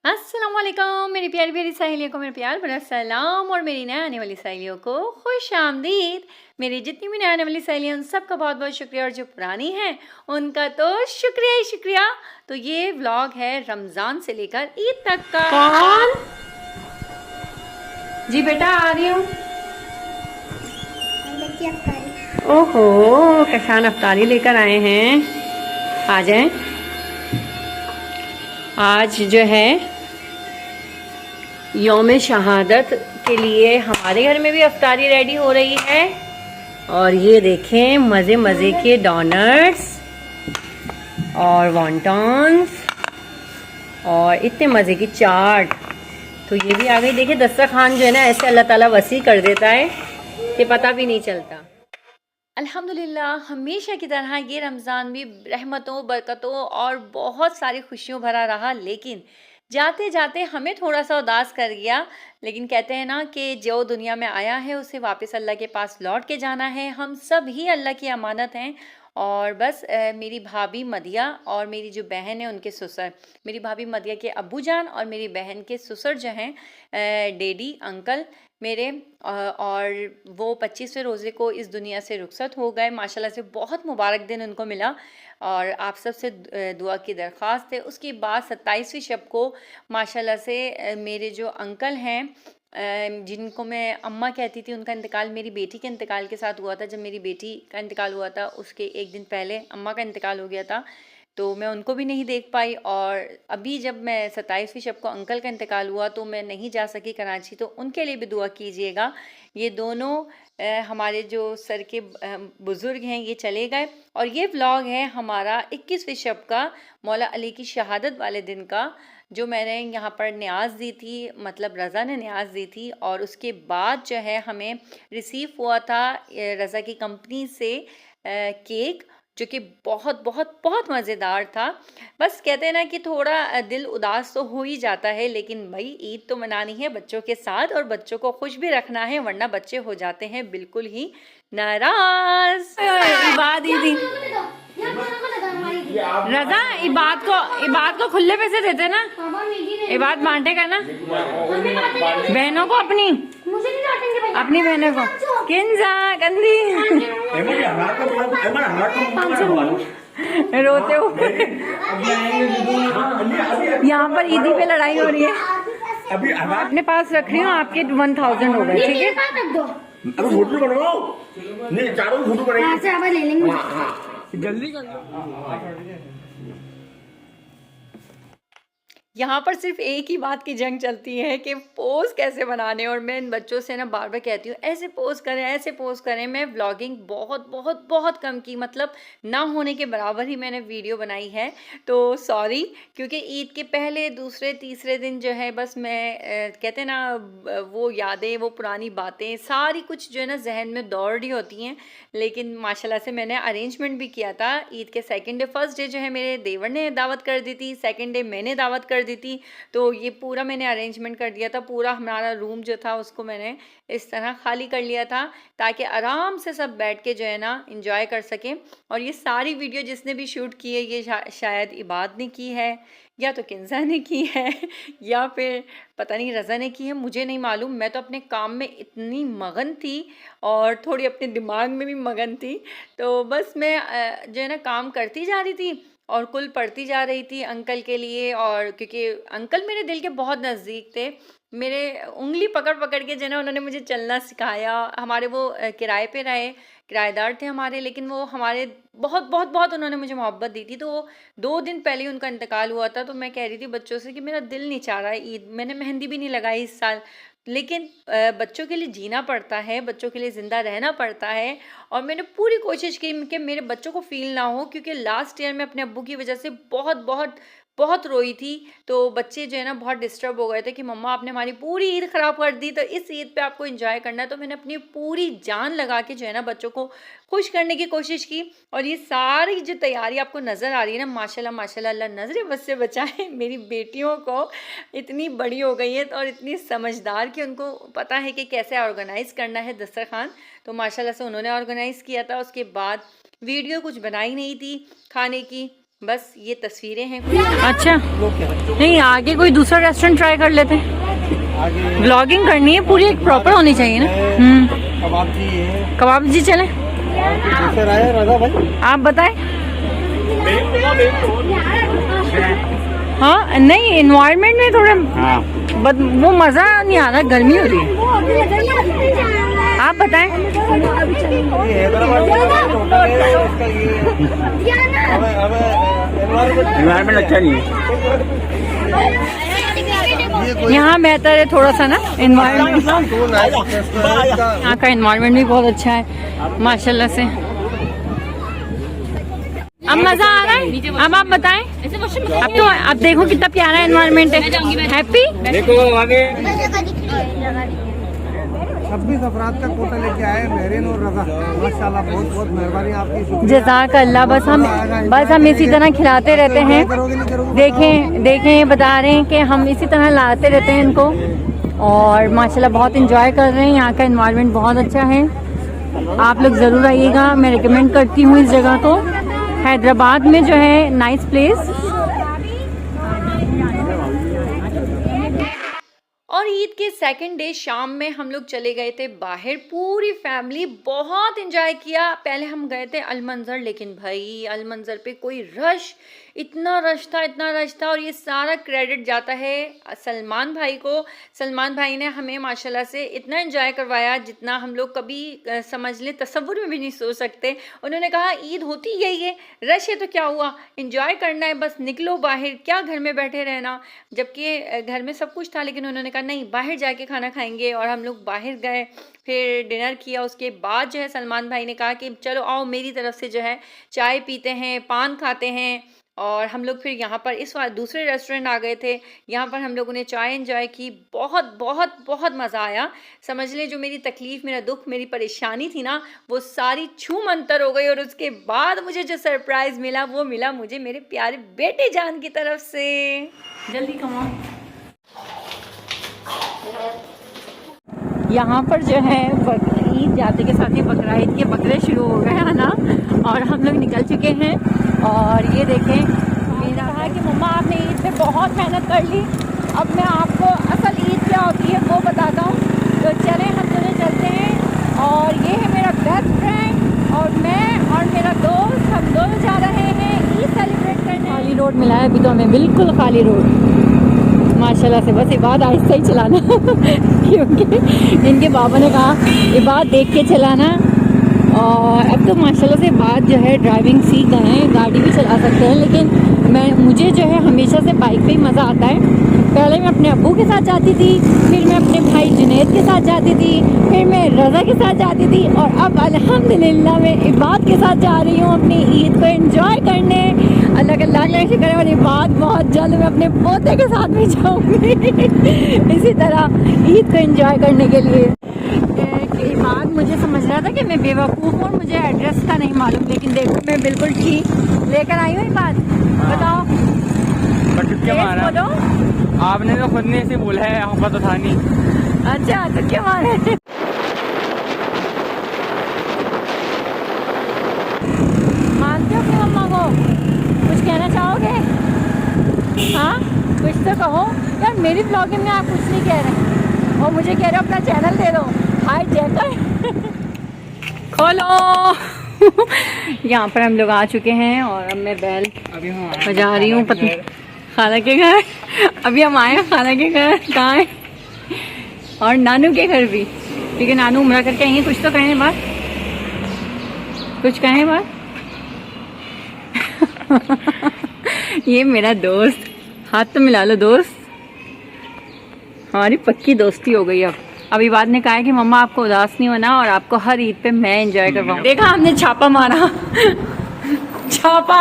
अस्सलाम वालेकुम मेरी प्यारी प्यारी सहेलियों को मेरा प्यार भरा सलाम और मेरी नए आने वाली सहेलियों को खुश आमदीद। मेरी जितनी भी नए आने वाली सहेलियाँ उन सबका बहुत बहुत शुक्रिया और जो पुरानी हैं उनका तो शुक्रिया ही शुक्रिया। तो ये व्लॉग है रमज़ान से लेकर ईद तक का। कौन? जी बेटा आ रही हूँ। ओहो कशान अफ्तारी लेकर आए हैं। आ जाएं। आज जो है यौम शहादत के लिए हमारे घर में भी अफ्तारी रेडी हो रही है। और ये देखें मज़े मज़े के डोनट्स और वॉन्टॉन्स और इतने मज़े की चाट। तो ये भी आ गई। देखिए दस्तरखान जो है ना ऐसे अल्लाह ताला वसी कर देता है कि पता भी नहीं चलता। अल्हम्दुलिल्लाह हमेशा की तरह ये रमज़ान भी रहमतों बरकतों और बहुत सारी खुशियों भरा रहा, लेकिन जाते जाते हमें थोड़ा सा उदास कर गया। लेकिन कहते हैं ना कि जो दुनिया में आया है उसे वापस अल्लाह के पास लौट के जाना है। हम सब ही अल्लाह की अमानत हैं। और बस मेरी भाभी मदिया और मेरी जो बहन है उनके ससुर, मेरी भाभी मदिया के अब्बू जान और मेरी बहन के ससुर जो हैं डैडी अंकल मेरे, और वो 25वें रोज़े को इस दुनिया से रुखसत हो गए। माशाल्लाह से बहुत मुबारक दिन उनको मिला और आप सब से दुआ की दरख्वास्त है। उसके बाद 27वीं शब को माशाल्लाह से मेरे जो अंकल हैं जिनको मैं अम्मा कहती थी, उनका इंतकाल मेरी बेटी के इंतकाल के साथ हुआ था। जब मेरी बेटी का इंतकाल हुआ था उसके एक दिन पहले अम्मा का इंतकाल हो गया था, तो मैं उनको भी नहीं देख पाई। और अभी जब मैं 27वीं शब को अंकल का इंतकाल हुआ तो मैं नहीं जा सकी कराची, तो उनके लिए भी दुआ कीजिएगा। ये दोनों हमारे जो सर के बुज़ुर्ग हैं ये चले गए। और ये व्लॉग है हमारा 21वीं शब का, मौला अली की शहादत वाले दिन का, जो मैंने यहाँ पर न्याज दी थी, मतलब रज़ा ने न्याज दी थी। और उसके बाद जो है हमें रिसीव हुआ था रज़ा की कंपनी से केक, जो कि बहुत बहुत बहुत मज़ेदार था। बस कहते हैं ना कि थोड़ा दिल उदास तो हो ही जाता है, लेकिन भाई ईद तो मनानी है बच्चों के साथ और बच्चों को खुश भी रखना है, वरना बच्चे हो जाते हैं बिल्कुल ही नाराज। इबाद ईदी रजा इबाद को खुले पैसे देते ना, इबाद बांटे का ना बहनों को, अपनी बहनों को किंजा कंदी रोते हो। यहाँ पर ईदी पे लड़ाई हो रही है। अपने पास रख रही हूँ, आपके 1000 हो गए, ठीक है। अभी फोटो बनवाओ, नहीं चारों फोटो बनाएंगे, ले लेंगे। जल्दी कर। यहाँ पर सिर्फ एक ही बात की जंग चलती है कि पोज़ कैसे बनाने। और मैं इन बच्चों से ना बार बार कहती हूँ ऐसे पोज़ करें, ऐसे पोज़ करें। मैं व्लॉगिंग बहुत बहुत बहुत कम की, मतलब ना होने के बराबर ही मैंने वीडियो बनाई है। तो सॉरी, क्योंकि ईद के पहले दूसरे तीसरे दिन जो है बस मैं कहते हैं ना वो यादें, वो पुरानी बातें सारी कुछ जो है ना जहन में दौड़ रही होती हैं। लेकिन माशाल्लाह से मैंने अरेंजमेंट भी किया था। ईद के सेकेंड डे, फर्स्ट डे जो है मेरे देवर ने दावत कर दी थी, सेकेंड डे मैंने दावत कर दी थी। तो ये पूरा मैंने अरेंजमेंट कर दिया था। पूरा हमारा रूम जो था उसको मैंने इस तरह खाली कर लिया था ताकि आराम से सब बैठ के जो है ना इंजॉय कर सकें। और ये सारी वीडियो जिसने भी शूट की है ये शायद इबाद ने की है, या तो किंजा ने की है, या फिर पता नहीं रज़ा ने की है, मुझे नहीं मालूम। मैं तो अपने काम में इतनी मगन थी और थोड़ी अपने दिमाग में भी मगन थी। तो बस मैं जो है ना काम करती जा रही थी और कुल पढ़ती जा रही थी अंकल के लिए। और क्योंकि अंकल मेरे दिल के बहुत नज़दीक थे, मेरे उंगली पकड़ पकड़ के जो है ना उन्होंने मुझे चलना सिखाया। हमारे वो किराए पे रहे, किराएदार थे हमारे, लेकिन वो हमारे बहुत बहुत बहुत उन्होंने मुझे मोहब्बत दी थी। तो 2 दिन पहले ही उनका इंतकाल हुआ था। तो मैं कह रही थी बच्चों से कि मेरा दिल नहीं चाह रहा है ईद, मैंने मेहंदी भी नहीं लगाई इस साल, लेकिन बच्चों के लिए जीना पड़ता है, बच्चों के लिए ज़िंदा रहना पड़ता है। और मैंने पूरी कोशिश की कि मेरे बच्चों को फ़ील ना हो, क्योंकि लास्ट ईयर में अपने अब्बू की वजह से बहुत बहुत बहुत रोई थी। तो बच्चे जो है ना बहुत डिस्टर्ब हो गए थे कि मम्मा आपने हमारी पूरी ईद ख़राब कर दी, तो इस ईद पे आपको एंजॉय करना है। तो मैंने अपनी पूरी जान लगा के जो है ना बच्चों को खुश करने की कोशिश की। और ये सारी जो तैयारी आपको नज़र आ रही है ना, माशाल्लाह माशाल्लाह, अल्लाह नज़र बस से बचाए। मेरी बेटियों को इतनी बड़ी हो गई है और इतनी समझदार कि उनको पता है कि कैसे ऑर्गेनाइज़ करना है दस्तरखान। तो माशाल्लाह से उन्होंने ऑर्गेनाइज़ किया था। उसके बाद वीडियो कुछ बनाई नहीं थी खाने की, बस ये तस्वीरें हैं कुछ। अच्छा, नहीं आगे कोई दूसरा रेस्टोरेंट ट्राई कर लेते हैं। ब्लॉगिंग करनी है पूरी, एक प्रॉपर होनी चाहिए ना। कबाब जी चले, आप बताएं। हाँ नहीं, एनवायरनमेंट में थोड़ा वो मजा नहीं आ रहा, गर्मी हो रही है। आप बताएं। एनवायरनमेंट अच्छा नहीं है यहाँ, बेहतर है थोड़ा सा ना एनवायरनमेंट। यहाँ का एनवायरनमेंट भी बहुत अच्छा है माशाल्लाह से। अब मजा आ रहा है। अब आप बताएं। अब तो आप देखो कितना प्यारा एनवायरनमेंट है। हैप्पी देखो आगे 26 अफराद का कोटा लेके आए मेहरीन और रजा। माशाल्लाह, बहुत बहुत मेहरबानी आपकी, शुक्रिया। जज़ाक अल्लाह। बस हम इसी तरह खिलाते रहते हैं। देखें बता रहे हैं कि हम इसी तरह लाते रहते हैं इनको, और माशाल्लाह बहुत इंजॉय कर रहे हैं। यहाँ का एनवायरनमेंट बहुत अच्छा है। आप लोग ज़रूर आइएगा, मैं रिकमेंड करती हूँ इस जगह को। हैदराबाद में जो है नाइस प्लेस। और ईद के सेकंड डे शाम में हम लोग चले गए थे बाहर, पूरी फैमिली, बहुत एंजॉय किया। पहले हम गए थे अलमंजर, लेकिन भाई अलमंजर पे कोई रश, इतना रश था। और ये सारा क्रेडिट जाता है सलमान भाई को। सलमान भाई ने हमें माशाल्लाह से इतना एंजॉय करवाया जितना हम लोग कभी समझ लें, तसव्वुर में भी नहीं सोच सकते। उन्होंने कहा ईद होती यही है, रश है तो क्या हुआ, एंजॉय करना है, बस निकलो बाहर, क्या घर में बैठे रहना। जबकि घर में सब कुछ था, लेकिन उन्होंने कहा नहीं, बाहर जाके खाना खाएंगे। और हम लोग बाहर गए, फिर डिनर किया। उसके बाद जो है सलमान भाई ने कहा कि चलो आओ मेरी तरफ से जो है चाय पीते हैं, पान खाते हैं। और हम लोग फिर यहाँ पर इस बार दूसरे रेस्टोरेंट आ गए थे। यहाँ पर हम लोगों ने चाय एंजॉय की। बहुत बहुत बहुत मज़ा आया। समझ लें जो मेरी तकलीफ़, मेरा दुख, मेरी परेशानी थी ना, वो सारी छू मंतर हो गई। और उसके बाद मुझे जो सरप्राइज़ मिला, वो मिला मुझे मेरे प्यारे बेटे जान की तरफ से। जल्दी कमाओ। यहाँ पर जो है ईद जाते के साथ ही बकरा ईद के बकरे शुरू हो गए हैं ना, और हम लोग निकल चुके हैं। और ये देखें, मेरा कहा कि मम्मा आपने ईद पे बहुत मेहनत कर ली, अब मैं आपको असल ईद क्या होती है वो बताता हूँ। तो चलें हम दोनों चलते हैं। और ये है मेरा बेस्ट फ्रेंड और मैं और मेरा दोस्त, हम दोनों जा रहे हैं ईद सेलिब्रेट करने। खाली रोड मिला है अभी तो हमें, बिल्कुल खाली रोड माशाल्लाह से। बस इबाद आहिस्ता ही चलाना क्योंकि इनके बाबा ने कहा इबाद देख के चलाना। और अब तो माशाल्लाह से इबाद जो है ड्राइविंग सीख गए हैं, गाड़ी भी चला सकते हैं। लेकिन मुझे जो है हमेशा से बाइक पे ही मज़ा आता है। पहले मैं अपने अब्बू के साथ जाती थी, फिर मैं अपने भाई जुनैद के साथ जाती थी, फिर मैं रज़ा के साथ जाती थी, और अब अल्हम्दुलिल्लाह मैं इबाद के साथ जा रही हूँ अपनी ईद को एंजॉय करने। अल्लाह का लाख लाख शुक्र है, और इबाद बहुत जल्द मैं अपने पोते के साथ भी जाऊँगी इसी तरह ईद को एंजॉय करने के लिए। इबाद मुझे समझ रहा था कि मैं बेवकूफ़ हूँ, मुझे एड्रेस का नहीं मालूम, लेकिन देखो मैं बिल्कुल ठीक लेकर आई हूँ। इबाद बताओ, क्या मारा? बोलो। आपने तो खुद ने ऐसे बोला है, आपका तो था नहीं। अच्छा तो क्या मारे? मानते हो कि मम्मा को कुछ कहना चाहोगे? हाँ कुछ तो कहो यार। मेरी ब्लॉगिंग में आप कुछ नहीं कह रहे और मुझे कह रहे हो अपना चैनल दे दो। हाय जैकर खोलो। यहाँ पर हम लोग आ चुके हैं और अब मैं बैल बजा रही हूँ खाला के घर। अभी हम आए हैं खाला के घर, कहाँ है? और नानू के घर भी, क्योंकि नानू उम्रा करके आएंगे। कुछ तो कहें बात, कुछ कहें बात। ये मेरा दोस्त, हाथ तो मिला लो दोस्त। हमारी पक्की दोस्ती हो गई। अब अभी बाद ने कहा है कि मम्मा आपको उदास नहीं होना और आपको हर ईद पे मैं एंजॉय करवाऊँ। देखा हमने छापा मारा छापा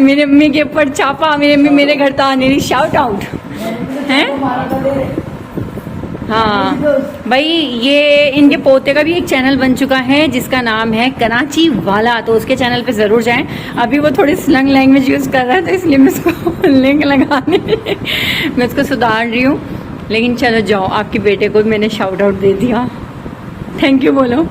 मेरे मम्मी के ऊपर छापा। मेरे मम्मी मेरे घर तो आने रही। शाउट आउट हैं। हाँ भाई, ये इनके पोते का भी एक चैनल बन चुका है जिसका नाम है कराची वाला, तो उसके चैनल पे ज़रूर जाएं। अभी वो थोड़ी स्लैंग लैंग्वेज यूज़ कर रहा है, तो इसलिए मैं इसको लिंक लगाने मैं इसको सुधार रही हूँ। लेकिन चलो जाओ, आपके बेटे को मैंने शाउट आउट दे दिया। थैंक यू बोलो।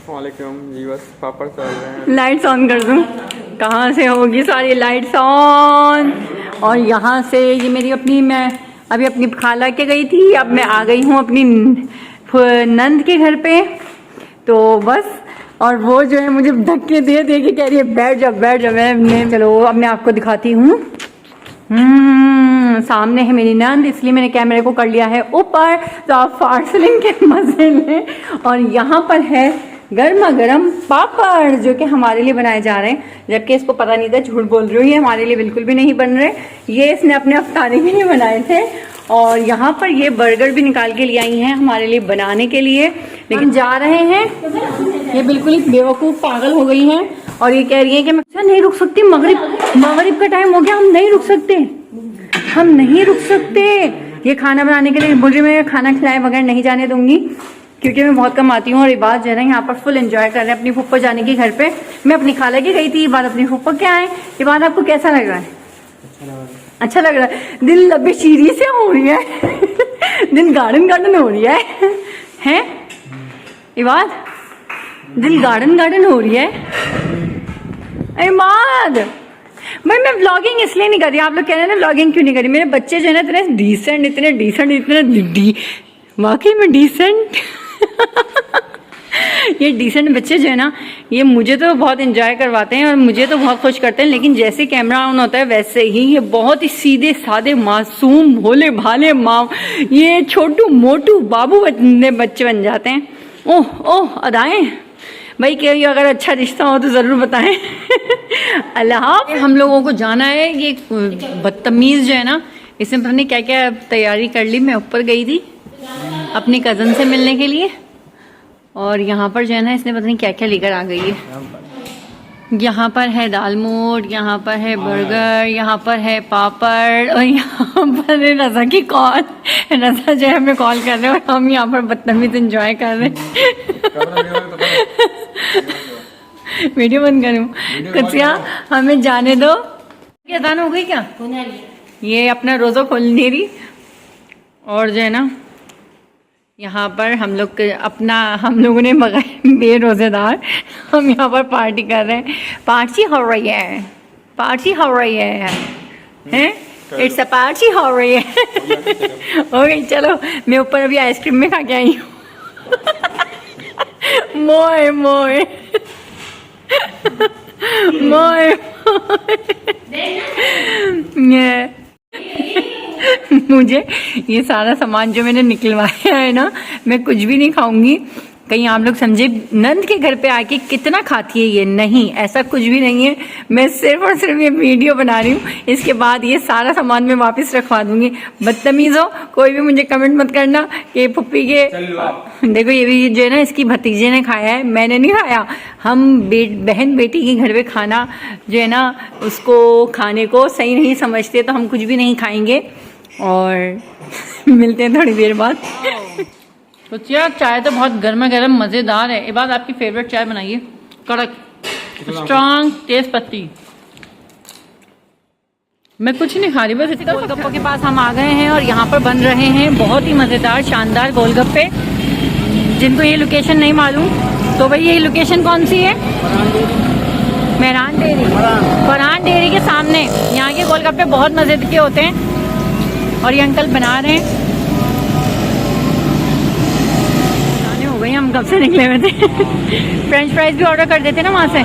वालेकुम जी, बस पापड़ चल रहे हैं। लाइट्स ऑन कर दूँ? कहाँ से होगी सारी लाइट्स ऑन? और यहाँ से ये मेरी अपनी, मैं अभी अपनी खाला के गई थी, अब मैं आ गई हूँ अपनी नंद के घर पे। तो बस, और वो जो है मुझे धक्के दे दे के कह रही है बैठ जा बैठ जा। मैं चलो अब मैं आपको दिखाती हूँ। सामने है मेरी नंद, इसलिए मैंने कैमरे को कर लिया है ऊपर, तो आप फार्सलिंग के मजे लें। और यहाँ पर है गर्मा गर्म पापड़ जो कि हमारे लिए बनाए जा रहे हैं, जबकि इसको पता नहीं था, झूठ बोल रही हूँ, ये हमारे लिए बिल्कुल भी नहीं बन रहे, ये इसने अपने अफ्तारी के लिए बनाए थे। और यहाँ पर ये बर्गर भी निकाल के ले आई हैं हमारे लिए बनाने के लिए, लेकिन जा रहे हैं। ये बिल्कुल ही बेवकूफ़ पागल हो गई हैं और ये कह रही है कि मैं नहीं रुक सकती, मगरिब का टाइम हो गया, हम नहीं रुक सकते, हम नहीं रुक सकते। ये खाना बनाने के लिए मुझे, मैं खाना खिलाए बगैर नहीं जाने दूंगी, क्योंकि मैं बहुत कम आती हूँ। और ये बात जो है ना, यहाँ पर फुल एंजॉय कर रहे हैं अपनी फुप्पो जाने के घर पे। मैं अपनी खाला की गई थी, ये बात अपनी फुप्पो के आए। ये बात आपको कैसा लग रहा है? अच्छा लग रहा है? दिल लबे शीरी से हो रही है दिल गार्डन गार्डन हो रही है ये बात, दिल गार्डन गार्डन हो रही है। इमाद भाई, मैं व्लॉगिंग इसलिए नहीं कर रही, आप लोग कह रहे हैं ना व्लॉगिंग क्यों नहीं करी। मेरे बच्चे जो है ना इतने डिसेंट, इतने वाकई में डिसेंट ये डिसेंट बच्चे जो है ना, ये मुझे तो बहुत एंजॉय करवाते हैं और मुझे तो बहुत खुश करते हैं। लेकिन जैसे कैमरा ऑन होता है वैसे ही ये बहुत ही सीधे साधे मासूम भोले भाले ये छोटू मोटू बाबू बच्चे बन जाते हैं। ओह ओह अदाएं भाई, कि अगर अच्छा रिश्ता हो तो ज़रूर बताएं अल्लाह। हम लोगों को जाना है, ये बदतमीज़ जो है ना, इसने पता नहीं क्या क्या तैयारी कर ली। मैं ऊपर गई थी अपनी कज़न से मिलने के लिए, और यहाँ पर जो है ना इसने पता नहीं क्या क्या लेकर आ गई है। यहाँ पर है दाल मोट, यहाँ पर है बर्गर, यहाँ पर है पापड़, और यहाँ पर है रज़ा की कॉल। रज़ा जो है हमें कॉल कर रहे हैं और हम यहाँ पर बदतमीज एंजॉय कर रहे हैं वीडियो बंद करूँ? कुछ यहाँ हमें जाने दो। क्या दान हो गई क्या? ये अपना रोज़ा खोल नहीं रही। और जो है ना यहाँ पर हम लोगों ने मंगाए बेरोज़ेदार, हम यहाँ पर पार्टी कर रहे हैं। पार्टी हो रही है, पार्टी हो रही है, हैं? इट्स अ पार्टी हो रही है हो गई। चलो मैं ऊपर अभी आइसक्रीम में खा के आई हूँ मोए मोए मोए मुझे ये सारा सामान जो मैंने निकलवाया है ना, मैं कुछ भी नहीं खाऊंगी। कहीं आप लोग समझे नंद के घर पे आके कितना खाती है ये, नहीं, ऐसा कुछ भी नहीं है। मैं सिर्फ और सिर्फ ये वीडियो बना रही हूँ, इसके बाद ये सारा सामान मैं वापस रखवा दूंगी। बदतमीज हो, कोई भी मुझे कमेंट मत करना कि पुप्पी के देखो ये भी जो है ना इसकी भतीजे ने खाया है, मैंने नहीं खाया। हम बहन बेटी के घर पे खाना जो है ना उसको खाने को सही नहीं समझते, तो हम कुछ भी नहीं खाएंगे। और मिलते हैं थोड़ी देर बाद। तो चाय तो बहुत गर्मा गर्म मज़ेदार है। ये बात आपकी फेवरेट चाय बनाइए, कड़क स्ट्रॉन्ग तेज पत्ती। मैं कुछ नहीं खा रही, बस इसी गोलगप्पों के पास हम आ गए हैं और यहाँ पर बन रहे हैं बहुत ही मज़ेदार शानदार गोलगप्पे। जिनको ये लोकेशन नहीं मालूम तो भाई ये लोकेशन कौन सी है? मेहरान डेयरी, फरहान डेयरी के सामने। यहाँ के गोलगप्पे बहुत मज़े के होते हैं और ये अंकल बना रहे हैं। जाने हो गई, हम कब से निकले हुए थे फ्रेंच फ्राइज भी ऑर्डर कर देते ना वहाँ से।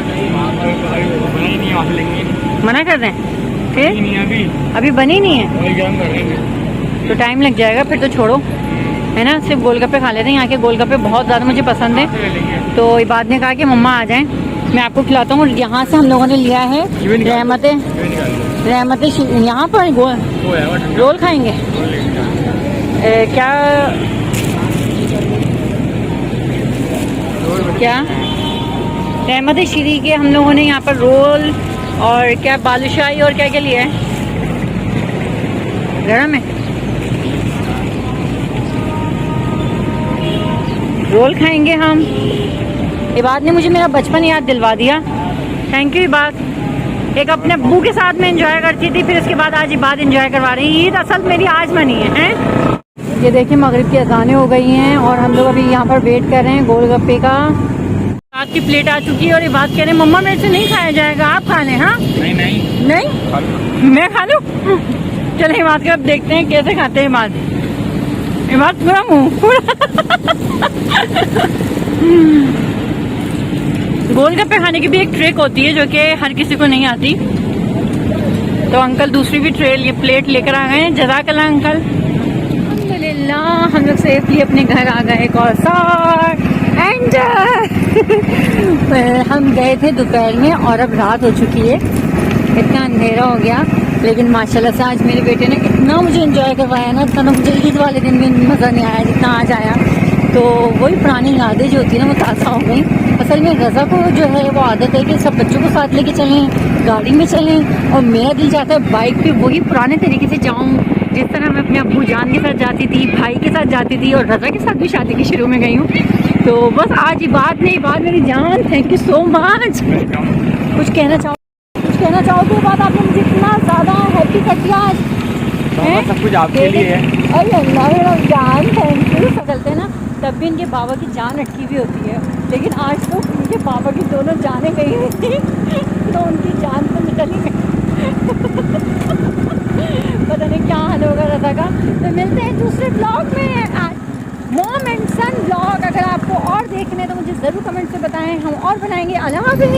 मना कर रहे हैं फिर? अभी बनी नहीं है तो टाइम लग जाएगा, फिर तो छोड़ो, है ना। सिर्फ गोलगप्पे खा लेते हैं। यहाँ के गोलगप्पे बहुत ज़्यादा मुझे पसंद है। तो इबाद ने कहा कि मम्मा आ जाएं, मैं आपको खिलाता हूँ। यहाँ से हम लोगों ने लिया है रहमतें। यहाँ पर रोल खाएंगे क्या रहमत श्री के हम लोगों ने यहाँ पर रोल और क्या बालूशाही और क्या क्या लिया है। गरम है, रोल खाएंगे हम। इबाद ने मुझे मेरा बचपन याद दिलवा दिया, थैंक यू इबाद। एक अपने अब्बू के साथ में एंजॉय करती थी, फिर उसके बाद आज इबाद एंजॉय करवा रही है। ईद असल मेरी आज मनी है। ये देखिए मगरिब की अज़ानें हो गई हैं और हम लोग अभी यहाँ पर वेट कर रहे हैं गोलगप्पे का। रात की प्लेट आ चुकी है और ये बात कह रहे हैं मम्मा मेरे से नहीं खाया जाएगा, आप खा लें। हाँ नहीं नहीं नहीं मैं खा लूँ। चले हिमाद के अब देखते हैं कैसे खाते हैं हिमाद। हिमाद पूरा मुँह पूरा गोलगप्पे खाने की भी एक ट्रिक होती है जो कि हर किसी को नहीं आती। तो अंकल दूसरी भी प्लेट लेकर आ गए हैं। जज़ाकल्लाह अंकल। अल्हम्दुलिल्लाह हम लोग सेफली अपने घर आ गए। कौसर एंड हम गए थे दोपहर में और अब रात हो चुकी है, इतना अंधेरा हो गया। लेकिन माशाल्लाह से आज मेरे बेटे ने इतना मुझे एंजॉय करवाया ना, इतना मुझे ईद वाले दिन में मज़ा नहीं आया जितना आज आया। तो वही पुरानी यादें जो होती है ना वो ताज़ा हो गई। असल में रज़ा को जो है वो आदत है कि सब बच्चों को साथ लेके चलें, गाड़ी में चलें, और मेरा दिल चाहता है बाइक पे वही पुराने तरीके से जाऊँ जिस तरह मैं अपने अब्बू जान के साथ जाती थी, भाई के साथ जाती थी, और रज़ा के साथ भी शादी के शुरू में गई हूँ। तो बस आज ही बात नहीं बात मेरी जान, थैंक यू सो मच। कुछ कहना चाहो तो बात आपने मुझे इतना ज़्यादा हैप्पी कर दिया आज। सब कुछ आपके लिए है। अरे अल्लाह मेरा जान, थैंक यू। चलते हैं ना तब भी इनके बाबा की जान अटकी हुई होती है, लेकिन आज तो इनके बाबा की दोनों जानें गई हुई थी तो उनकी जान तो निकल ही गई। पता नहीं क्या हाल होगा रज़ा का। तो मिलते हैं दूसरे ब्लॉग में, मॉम एंड सन ब्लॉग। अगर आपको और देखने तो मुझे ज़रूर कमेंट से बताएं, हम और बनाएंगे। अल्लाह हाफ़िज़।